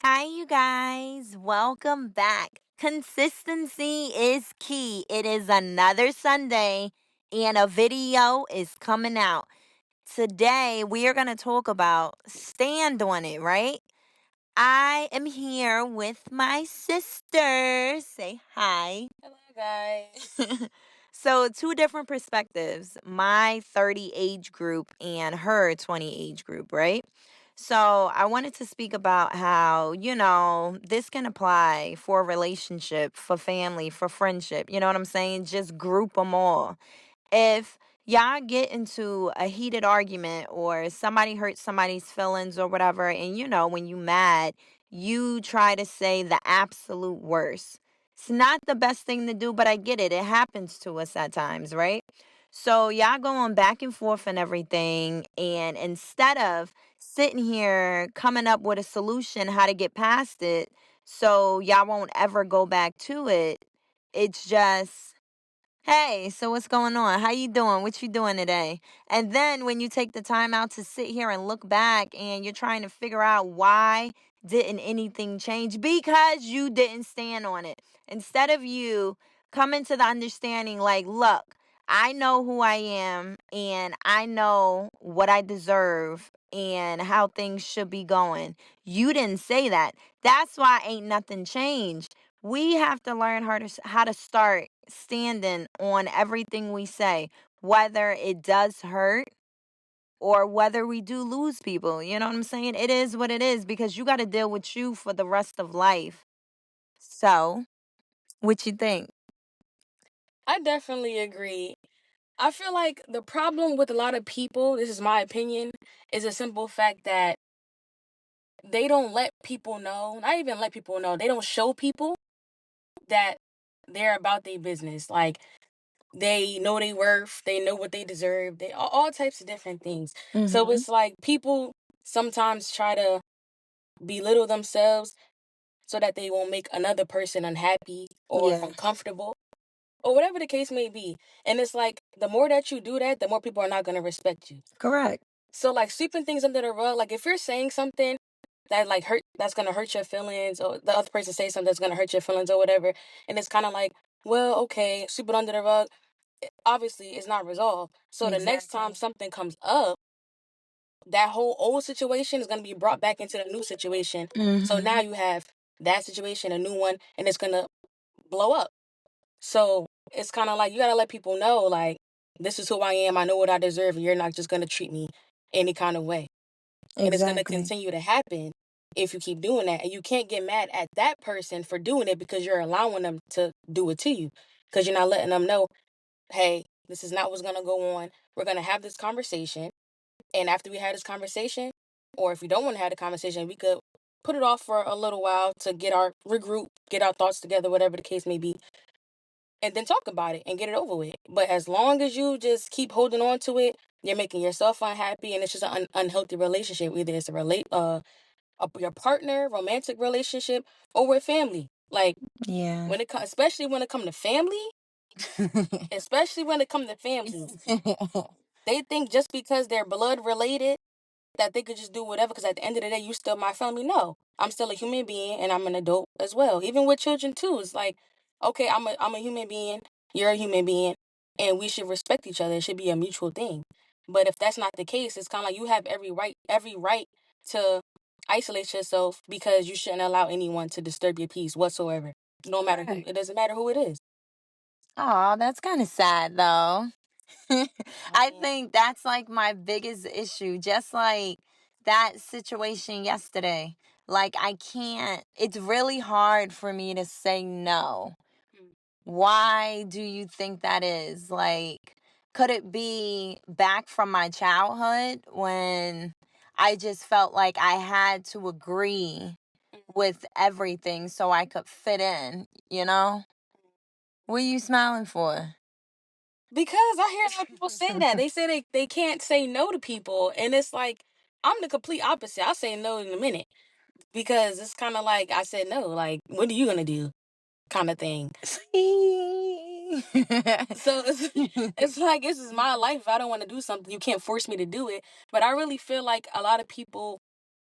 Hi, you guys. Welcome back. Consistency is key. It is another Sunday, and a video is coming out. Today, we are going to talk about stand on it, right? I am here with my sister. Say hi. Hello, guys. So, two different perspectives, my 30 age group and her 20 age group, right? So, I wanted to speak about how, this can apply for a relationship, for family, for friendship. You know what I'm saying? Just group them all. If y'all get into a heated argument or somebody hurts somebody's feelings or whatever, and when you mad, you try to say the absolute worst. It's not the best thing to do, but I get it. It happens to us at times, right? So y'all going back and forth and everything, and instead of sitting here coming up with a solution how to get past it, so y'all won't ever go back to it, it's just, hey, so what's going on? How you doing? What you doing today? And then when you take the time out to sit here and look back and you're trying to figure out why didn't anything change, because you didn't stand on it. Instead of you coming to the understanding like, look, I know who I am and I know what I deserve and how things should be going. You didn't say that. That's why ain't nothing changed. We have to learn how to start standing on everything we say, whether it does hurt or whether we do lose people. You know what I'm saying? It is what it is, because you got to deal with you for the rest of life. So, what you think? I definitely agree. I feel like the problem with a lot of people, this is my opinion, is a simple fact that they don't let people know, not even let people know, they don't show people that they're about their business. Like, they know their worth, they know what they deserve, they all types of different things. So Mm-hmm. it's like people sometimes try to belittle themselves so that they won't make another person unhappy or Yeah, uncomfortable, or whatever the case may be. And it's like the more that you do that, the more people are not going to respect you. correct. So like sweeping things under the rug, like if you're saying something that like that's going to hurt your feelings, or the other person says something that's going to hurt your feelings or whatever, and it's kind of like, well, okay, sweep it under the rug. Obviously, it's not resolved. So the next time Exactly. something comes up, that whole old situation is going to be brought back into the new situation. So Mm-hmm. now you have that situation, a new one, and it's going to blow up. So it's kind of like you gotta let people know, like, this is who I am. I know what I deserve, and you're not just gonna treat me any kind of way. And it's gonna Exactly. continue to happen if you keep doing that. And you can't get mad at that person for doing it because you're allowing them to do it to you. Because you're not letting them know, hey, this is not what's gonna go on. We're gonna have this conversation, and after we have this conversation, or if we don't want to have the conversation, we could put it off for a little while to get our regroup, get our thoughts together, whatever the case may be, and then talk about it and get it over with. But as long as you just keep holding on to it, you're making yourself unhappy, and it's just an unhealthy relationship. Either it's your partner, romantic relationship, or with family. Like Yeah. especially when it comes to family, especially when it comes to family, they think just because they're blood related that they could just do whatever, because at the end of the day, you still my family. No, I'm still a human being and I'm an adult as well. Even with children too, it's like, okay, I'm a human being, you're a human being, and we should respect each other. It should be a mutual thing. But if that's not the case, it's kind of like you have every right to isolate yourself, because you shouldn't allow anyone to disturb your peace whatsoever. No matter who, Correct. it doesn't matter who it is. Oh, that's kind of sad though. I I mean, think that's like my biggest issue. Just like that situation yesterday. Like, I can't, it's really hard for me to say no. Why do you think that is? Like, could it be back from my childhood when I just felt like I had to agree with everything so I could fit in, you know? What are you smiling for? because I hear a lot of people say that. They say they can't say no to people. And it's like, I'm the complete opposite. I'll say no in a minute. Because it's kind of like I said no. Like, what are you going to do? Kind of thing. See? So it's like, this is my life. If I don't want to do something, you can't force me to do it. But I really feel like a lot of people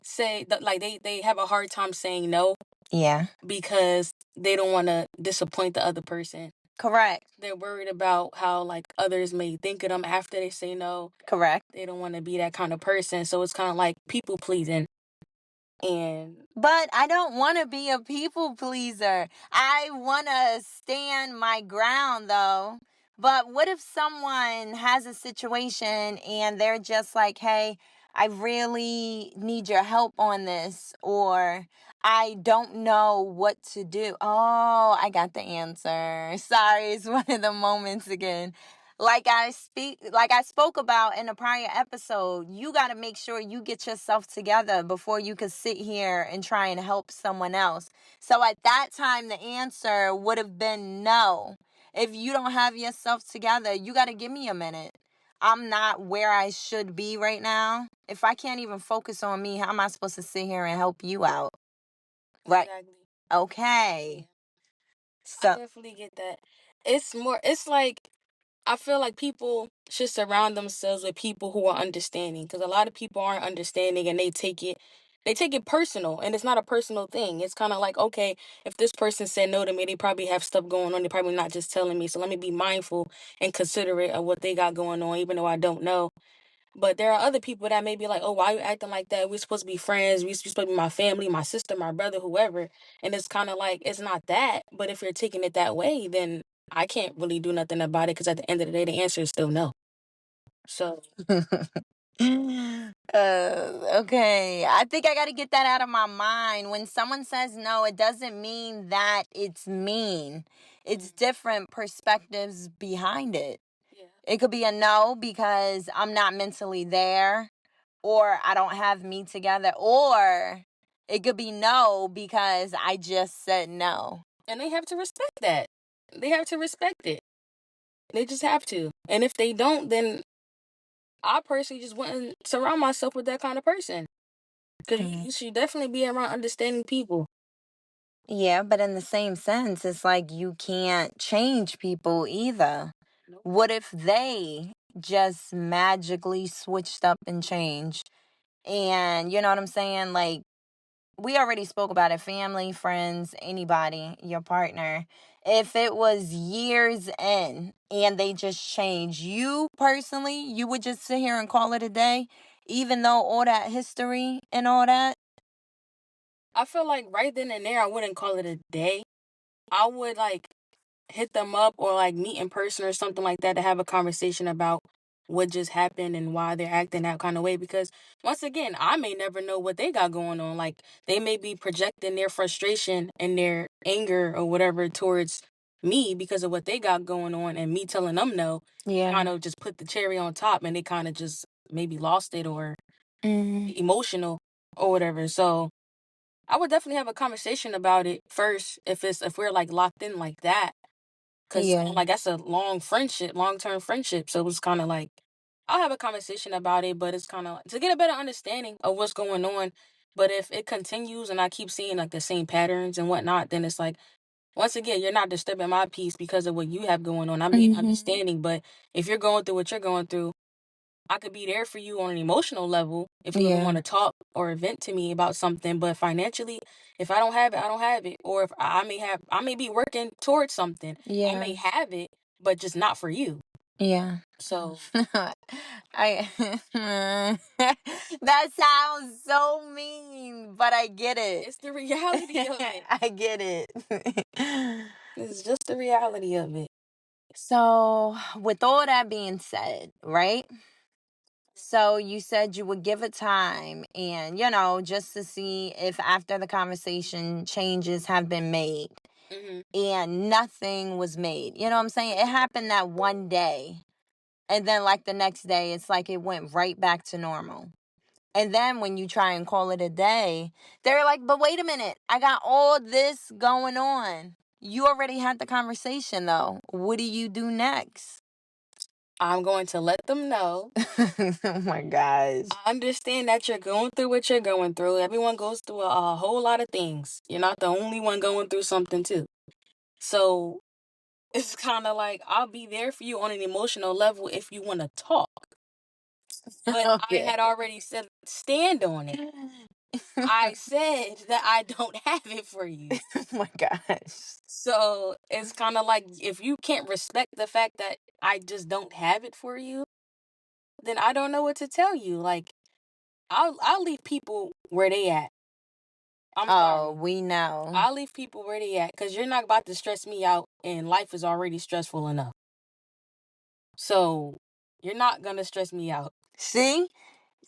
say that, like, they have a hard time saying no Yeah. because they don't want to disappoint the other person. Correct. They're worried about how, like, others may think of them after they say no. Correct. They don't want to be that kind of person. So it's kind of like people pleasing. But I don't want to be a people pleaser. I want to stand my ground though. But what if someone has a situation and they're just like, hey, I really need your help on this, or I don't know what to do. Oh, I got the answer. Sorry, it's one of the moments again. Like I spoke about in a prior episode, you got to make sure you get yourself together before you can sit here and try and help someone else. So at that time the answer would have been no. If you don't have yourself together, you got to give me a minute. I'm not where I should be right now. If I can't even focus on me, how am I supposed to sit here and help you out? Right. Exactly. Okay. I So definitely get that. It's like, I feel like people should surround themselves with people who are understanding, because a lot of people aren't understanding and they take it personal, and it's not a personal thing. It's kind of like, okay, if this person said no to me, they probably have stuff going on. They're probably not just telling me. So let me be mindful and considerate of what they got going on, even though I don't know. But there are other people that may be like, oh, why are you acting like that? We're supposed to be friends. We're supposed to be my family, my sister, my brother, whoever. And it's kind of like, it's not that. But if you're taking it that way, then I can't really do nothing about it, because at the end of the day, the answer is still no. So okay. I think I got to get that out of my mind. When someone says no, it doesn't mean that it's mean. It's different perspectives behind it. yeah, It could be a no because I'm not mentally there, or I don't have me together, or it could be no because I just said no. and they have to respect that. They have to respect it. They just have to. And if they don't, then I personally just wouldn't surround myself with that kind of person. Because you should definitely be around understanding people. Yeah, but in the same sense, it's like you can't change people either. Nope. What if they just magically switched up and changed? And you know what I'm saying? Like, we already spoke about it, family, friends, anybody, your partner. If it was years in and they just changed, you personally, you would just sit here and call it a day, even though all that history and all that? I feel like right then and there, I wouldn't call it a day. I would, like, hit them up or, like, meet in person or something like that to have a conversation about what just happened and why they're acting that kind of way. Because once again, I may never know what they got going on. Like, they may be projecting their frustration and their anger or whatever towards me because of what they got going on, and me telling them no Yeah. kind of just put the cherry on top, and they kind of just maybe lost it or Hmm. emotional or whatever. So I would definitely have a conversation about it first, if we're, like, locked in like that. Cause Yeah. like, that's a long-term friendship. So it was kind of like, I'll have a conversation about it, but it's kind of to get a better understanding of what's going on. But if it continues and I keep seeing, like, the same patterns and whatnot, then it's like, once again, you're not disturbing my peace because of what you have going on. I'm being understanding, but if you're going through what you're going through, I could be there for you on an emotional level if you want to talk or vent to me about something. But financially, if I don't have it, I don't have it. Or if I may be working towards something. I may have it, but just not for you. Yeah. So I that sounds so mean, but I get it. it's the reality of it. I get it. It's just the reality of it. So, with all that being said, right? So, you said you would give it time and, just to see if after the conversation changes have been made, Hmm. and nothing was made. You know what I'm saying? It happened that one day. And then, like, the next day, it's like it went right back to normal. And then when you try and call it a day, they're like, but wait a minute, I got all this going on. You already had the conversation, though. What do you do next? I'm going to let them know. Oh my gosh. I understand that you're going through what you're going through. Everyone goes through a whole lot of things. You're not the only one going through something too. So it's kind of like, I'll be there for you on an emotional level if you want to talk. But I Okay. had already said stand on it. I said that I don't have it for you. Oh my gosh. So it's kind of like if you can't respect the fact that I just don't have it for you, then I don't know what to tell you. Like I'll leave people where they at. I'm Oh, sorry. we know. I'll leave people where they at because you're not about to stress me out, and life is already stressful enough. So you're not gonna stress me out. See?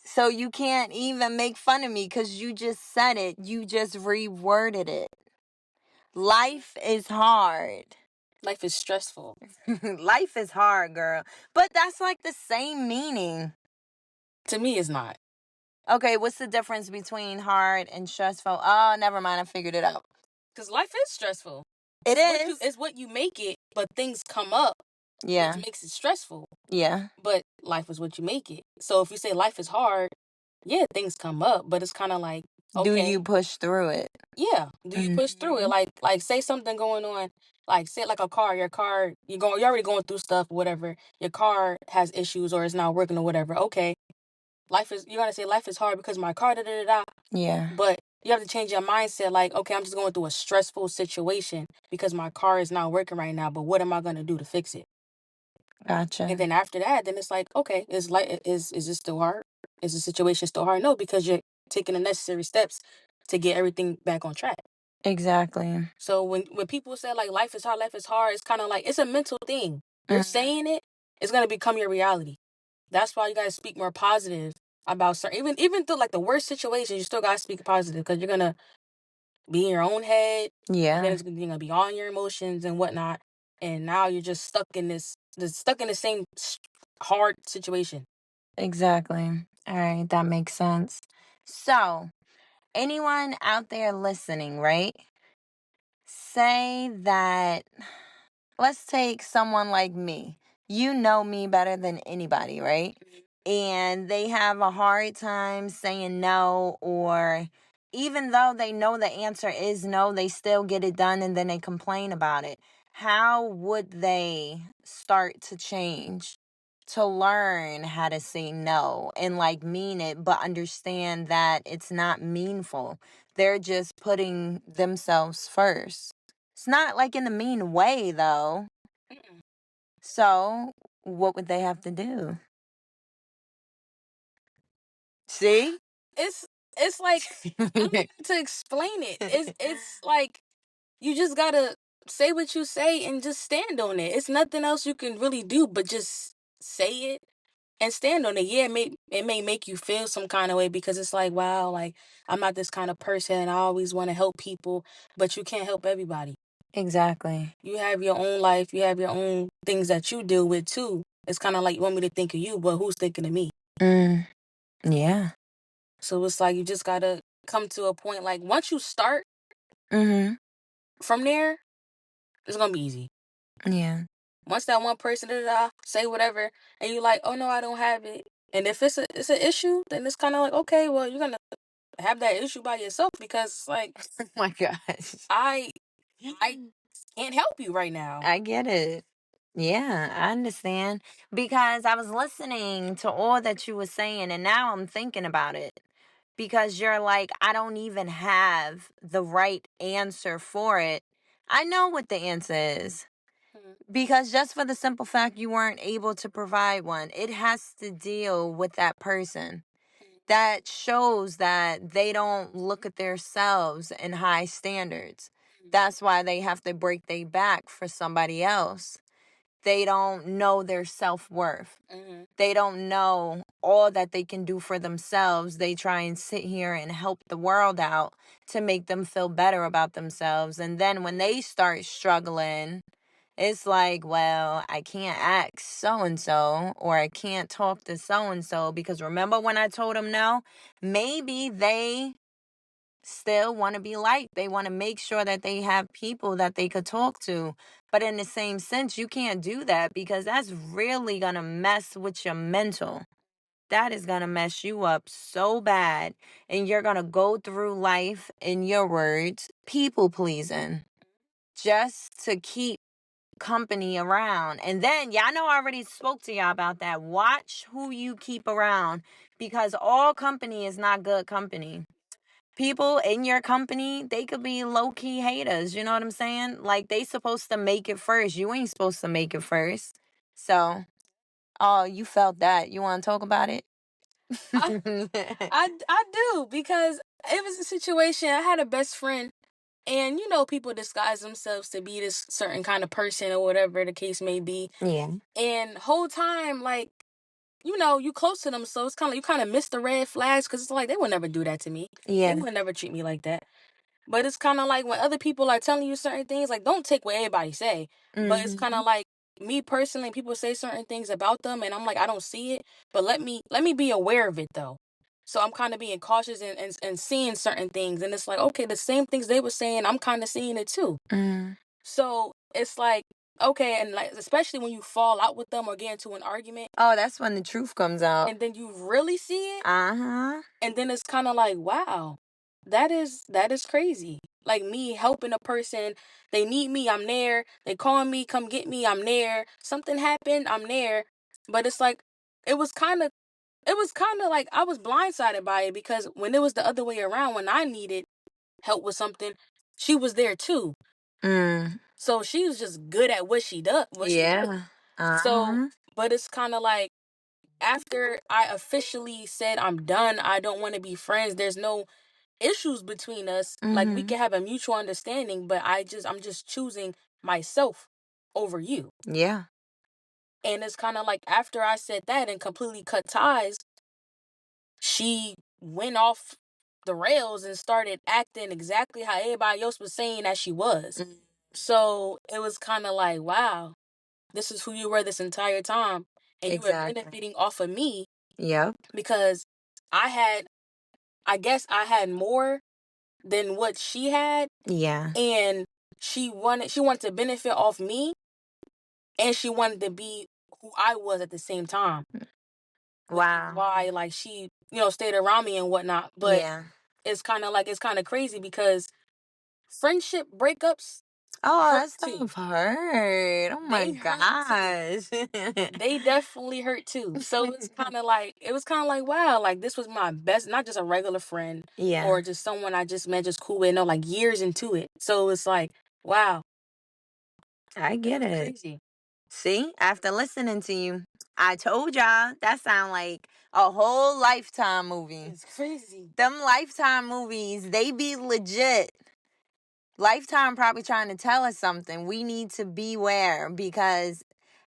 So you can't even make fun of me because you just said it. You just reworded it. Life is hard. Life is stressful. Life is hard, girl. But that's like the same meaning. To me, it's not. Okay, what's the difference between hard and stressful? Oh, never mind. I figured it out. Because life is stressful. It is. It's what you make it, but things come up, Yeah. which makes it stressful. Yeah. But life is what you make it. So if you say life is hard, yeah, things come up, but it's kind of like, Do okay, you push through it? yeah, do you push through it? Like say something going on, like say like a car, your car, you're already going through stuff, whatever. Your car has issues or it's not working or whatever. Okay, you're gonna say life is hard because my car, da da da da. Yeah. But you have to change your mindset. Like, okay, I'm just going through a stressful situation because my car is not working right now. But what am I gonna do to fix it? Gotcha. And then after that, then it's like, okay, is this still hard? Is the situation still hard? No, because you're taking the necessary steps to get everything back on track. Exactly. So when people say like life is hard, it's kind of like it's a mental thing. You're saying it, it's gonna become your reality. That's why you gotta speak more positive about certain even through like the worst situations, you still gotta speak positive because you're gonna be in your own head. Yeah. Then it's gonna be on your emotions and whatnot. And now you're just stuck in stuck in the same hard situation. Exactly. All right, that makes sense. So, anyone out there listening, right? Say that, let's take someone like me. You know me better than anybody, right? And they have a hard time saying no, or even though they know the answer is no, they still get it done and then they complain about it. How would they start to change to learn how to say no and like mean it, but understand that it's not meanful? They're just putting themselves first. It's not like in a mean way, though. Mm-mm. So, what would they have to do? See? It's like I don't know how to explain it. It's like you just gotta say what you say and just stand on it. It's nothing else you can really do but just say it and stand on it. Yeah, it may make you feel some kind of way because it's like, wow, like I'm not this kind of person. I always want to help people, but you can't help everybody. Exactly. You have your own life. You have your own things that you deal with too. It's kind of like you want me to think of you, but who's thinking of me? Yeah. So it's like you just gotta come to a point. Like once you start Mm-hmm. from there, it's gonna be easy. Yeah. Once that one person say whatever, and you like, oh no, I don't have it. And if it's an issue, then it's kind of like, okay, well, you're gonna have that issue by yourself because like Oh my gosh. I I can't help you right now. I get it. Yeah, I understand. Because I was listening to all that you were saying, and now I'm thinking about it. Because you're like, I don't even have the right answer for it. I know what the answer is. Mhm. Because just for the simple fact you weren't able to provide one, it has to deal with that person. That shows that they don't look at themselves in high standards. That's why they have to break their back for somebody else. They don't know their self-worth. Mhm. They don't know all that they can do for themselves. They try and sit here and help the world out to make them feel better about themselves. And then when they start struggling, it's like, well, I can't ask so and so, or I can't talk to so and so because remember when I told them no? Maybe they still want to be liked. They want to make sure that they have people that they could talk to. But in the same sense, you can't do that because that's really going to mess with your mental. That is going to mess you up so bad. And you're going to go through life, in your words, people pleasing just to keep company around. And then, y'all know I already spoke to y'all about that. Watch who you keep around because all company is not good company. people in your company, they could be low-key haters, you know what I'm saying? Like, they supposed to make it first. You ain't supposed to make it first. So, oh, you felt that. You want to talk about it? I, I do, because it was a situation. I had a best friend, and people disguise themselves to be this certain kind of person or whatever the case may be. Yeah. And whole time, like, you close to them, so it's kind of, you kind of miss the red flags, because it's like they would never do that to me. They Yeah. would never treat me like that. But it's kind of like when other people are telling you certain things, like, don't take what everybody say. But it's kind of like, me personally, people say certain things about them, and I'm like, I don't see it, but let me be aware of it though. So I'm kind of being cautious and seeing certain things, and it's like, okay, the same things they were saying, I'm kind of seeing it too. Mm. So it's like, okay, and like, especially when you fall out with them or get into an argument, Oh, that's when the truth comes out. and then you really see it, Uh-huh. and then it's kind of like, wow, that is crazy. Like, me helping a person, they need me, I'm there. They call me, come get me, I'm there. Something happened, I'm there. But it's like, it was kind of like I was blindsided by it, because when it was the other way around, when I needed help with something, she was there too. Mm. So she was just good at what she does. Yeah. So, Uh-huh. but it's kind of like, after I officially said I'm done, I don't want to be friends. There's no issues between us. Like, we can have a mutual understanding, but I'm just choosing myself over you. Yeah. And it's kind of like, after I said that and completely cut ties, she went off the rails and started acting exactly how everybody else was saying that she was. So it was kind of like, wow, this is who you were this entire time, and you were Exactly. benefiting off of me, Yep. because I guess I had more than what she had, Yeah. and she wanted to benefit off me, and she wanted to be who I was at the same time. Which is Wow. why, like, she, stayed around me and whatnot. But Yeah. it's kind of crazy, because friendship breakups Oh, hurt that too. stuff hurt. Oh my They hurt too. gosh. They definitely hurt too. So it was kind of like, wow, like, this was my best, not just a regular friend Yeah, or just someone I just met, just cool with, no, like, years into it. So it's like, wow, I get it. crazy. See, after listening to you, I told y'all that sound like a whole Lifetime movie. It's crazy. Them Lifetime movies, they be legit. Lifetime probably trying to tell us something. We need to beware, because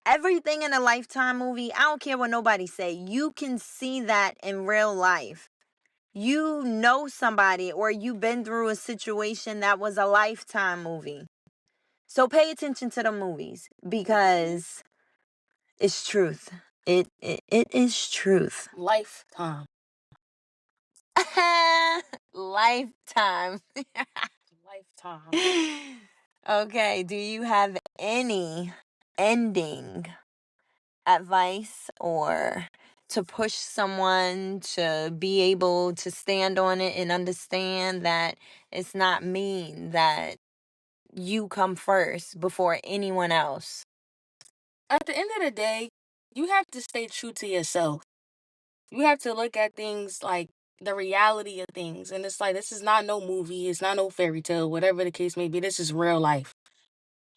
everything in a Lifetime movie, I don't care what nobody say, you can see that in real life. You know somebody, or you've been through a situation that was a Lifetime movie. So pay attention to the movies, because it's truth. It is truth. Lifetime. Lifetime. Lifetime. Okay, do you have any ending advice, or to push someone to be able to stand on it and understand that it's not mean that you come first before anyone else? At the end of the day, you have to stay true to yourself. You have to look at things like the reality of things. And it's like, this is not no movie, it's not no fairy tale, whatever the case may be. This is real life.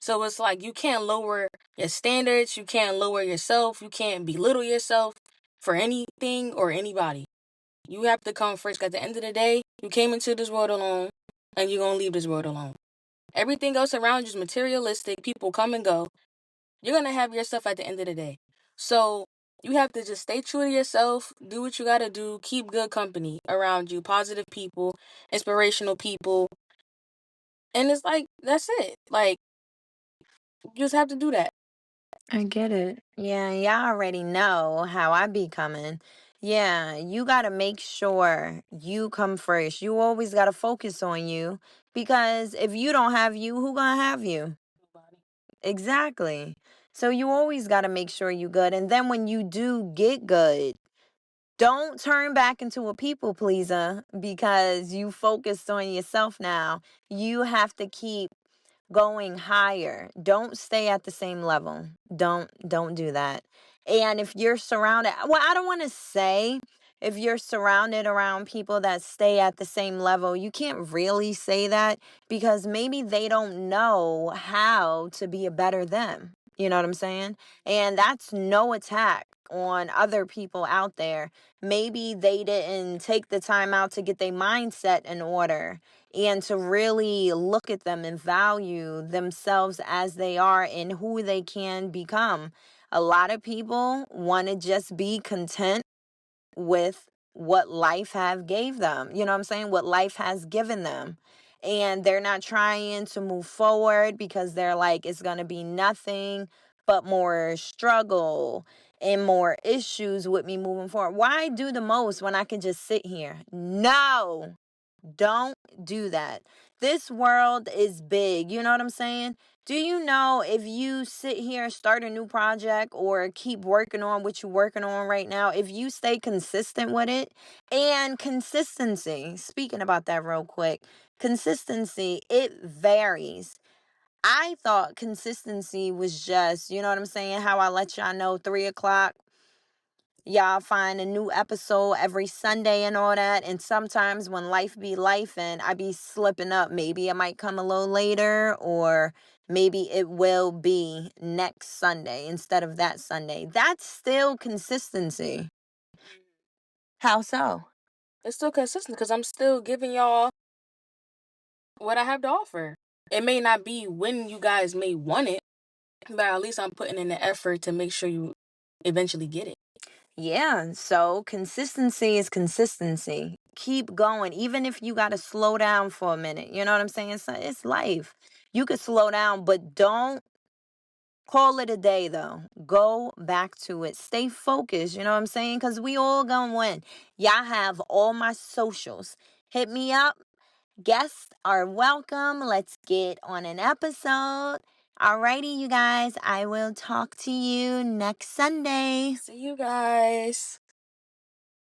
So it's like, you can't lower your standards, you can't lower yourself, you can't belittle yourself for anything or anybody. You have to come first. 'Cause at the end of the day, you came into this world alone, and you're going to leave this world alone. Everything else around you is materialistic. People come and go. You're going to have yourself at the end of the day. So you have to just stay true to yourself, do what you got to do, keep good company around you, positive people, inspirational people. And it's like, that's it. Like, you just have to do that. I get it. Yeah, y'all already know how I be coming. Yeah, you got to make sure you come first. You always got to focus on you, because if you don't have you, who going to have you? Exactly. So you always got to make sure you good. And then when you do get good, don't turn back into a people pleaser, because you focused on yourself now. You have to keep going higher. Don't stay at the same level. Don't do that. And if you're surrounded, well, I don't want to say if you're surrounded around people that stay at the same level, you can't really say that because maybe they don't know how to be a better them. You know what I'm saying? And that's no attack on other people out there. Maybe they didn't take the time out to get their mindset in order and to really look at them and value themselves as they are and who they can become. A lot of people want to just be content with what life have gave them. You know what I'm saying? What life has given them. And they're not trying to move forward because they're like it's going to be nothing but more struggle and more issues with me moving forward. Why do the most when I can just sit here? No. Don't do that. This world is big. You know what I'm saying? Do you know if you sit here and start a new project or keep working on what you're working on right now, if you stay consistent with it and consistency, speaking about that real quick, consistency, it varies. I thought consistency was just, you know what I'm saying? How I let y'all know 3 o'clock y'all find a new episode every Sunday and all that. And sometimes when life be life and I be slipping up, maybe it might come a little later or maybe it will be next Sunday instead of that Sunday. That's still consistency. How so? It's still consistent because I'm still giving y'all what I have to offer. It may not be when you guys may want it, but at least I'm putting in the effort to make sure you eventually get it. Yeah, so consistency is consistency. Keep going, even if you got to slow down for a minute. You know what I'm saying? It's life. You could slow down, but don't call it a day though. Go back to it. Stay focused. You know what I'm saying? Because we all gonna win. Y'all have all my socials. Hit me up. Guests are welcome. Let's get on an episode. Alrighty, you guys. I will talk to you next Sunday. See you guys.